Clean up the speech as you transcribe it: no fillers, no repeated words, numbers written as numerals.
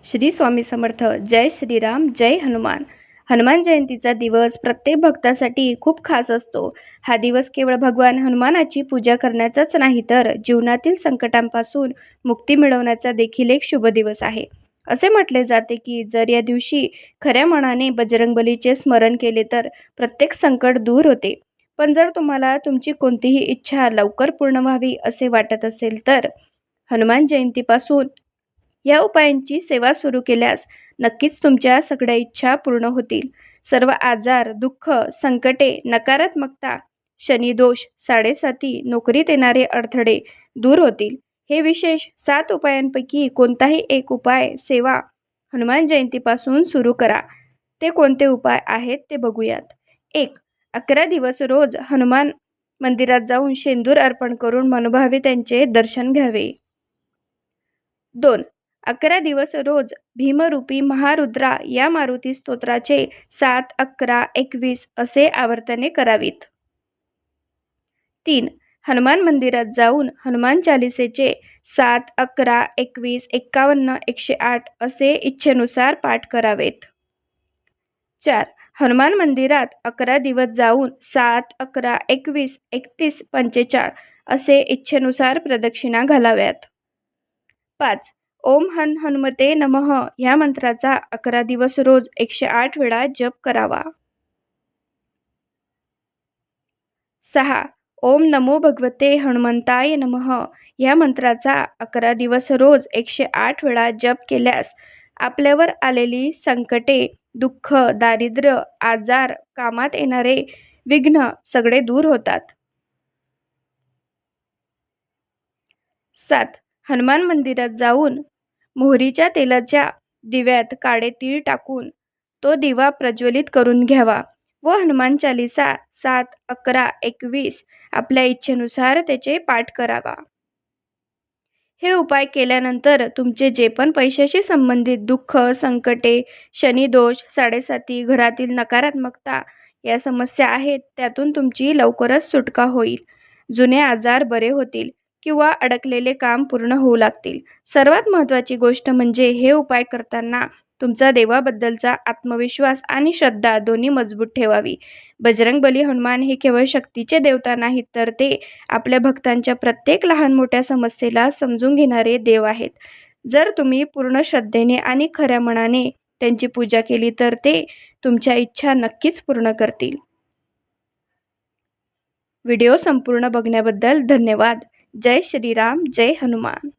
श्री स्वामी समर्थ. जय श्रीराम, जय हनुमान. हनुमान जयंतीचा दिवस प्रत्येक भक्तासाठी खूप खास असतो. हा दिवस केवळ भगवान हनुमानाची पूजा करण्याचाच नाही, तर जीवनातील संकटांपासून मुक्ती मिळवण्याचा देखील एक शुभ दिवस आहे. असे म्हटले जाते की जर या दिवशी खऱ्या मनाने बजरंगबलीचे स्मरण केले तर प्रत्येक संकट दूर होते. पण जर तुम्हाला तुमची कोणतीही इच्छा लवकर पूर्ण व्हावी असे वाटत असेल तर हनुमान जयंतीपासून या उपायांची सेवा सुरू केल्यास नक्कीच तुमच्या सगळ्या इच्छा पूर्ण होतील. सर्व आजार, दुःख, संकटे, नकारात्मकता, शनिदोष, साडेसाती, नोकरीत येणारे अडथळे दूर होतील. हे विशेष 7 उपायांपैकी कोणताही एक उपाय सेवा हनुमान जयंतीपासून सुरू करा. ते कोणते उपाय आहेत ते बघूयात. 1. 11 दिवस रोज हनुमान मंदिरात जाऊन शेंदूर अर्पण करून मनोभावे त्यांचे दर्शन घ्यावे. 2. 11 दिवस रोज भीमरूपी महारुद्रा या मारुती स्तोत्राचे 7, 11, 21 असे आवर्तने करावीत. 3. हनुमान मंदिरात जाऊन हनुमान चालिसेचे 7, 11, 21, 51, 108 असे इच्छेनुसार पाठ करावेत. 4. हनुमान मंदिरात 11 दिवस जाऊन 7, 11, 21, 31, 45 असे इच्छेनुसार प्रदक्षिणा घालाव्यात. 5. ओम हनुमते नमः ह्या मंत्राचा 11 दिवस रोज 108 वेळा जप करावा. 6. ओम नमो भगवते हनुमंताय नमः ह्या मंत्राचा 11 दिवस रोज 108 वेळा जप केल्यास आपल्यावर आलेली संकटे, दुःख, दारिद्र्य, आजार, कामात येणारे विघ्न सगळे दूर होतात. 7. हनुमान मंदिरात जाऊन मोहरीच्या तेलाच्या दिव्यात काळे तीळ टाकून तो दिवा प्रज्वलित करून घ्यावा व हनुमान चालिसा 7, 11, 21 आपल्या इच्छेनुसार त्याचे पाठ करावा. हे उपाय केल्यानंतर तुमचे जे पण पैशाशी संबंधित दुःख, संकटे, शनिदोष, साडेसाती, घरातील नकारात्मकता या समस्या आहेत त्यातून तुमची लवकरच सुटका होईल. जुने आजार बरे होतील किंवा अडकलेले काम पूर्ण होऊ लागतील. सर्वात महत्त्वाची गोष्ट म्हणजे हे उपाय करताना तुमचा देवाबद्दलचा आत्मविश्वास आणि श्रद्धा दोन्ही मजबूत ठेवावी. बजरंगबली हनुमान हे केवळ शक्तीचे देवता नाहीत, तर ते आपल्या भक्तांच्या प्रत्येक लहान मोठ्या समस्येला समजून घेणारे देव आहेत. जर तुम्ही पूर्ण श्रद्धेने आणि खऱ्या मनाने त्यांची पूजा केली तर ते तुमच्या इच्छा नक्कीच पूर्ण करतील. व्हिडिओ संपूर्ण बघण्याबद्दल धन्यवाद. जय श्रीराम, जय हनुमान.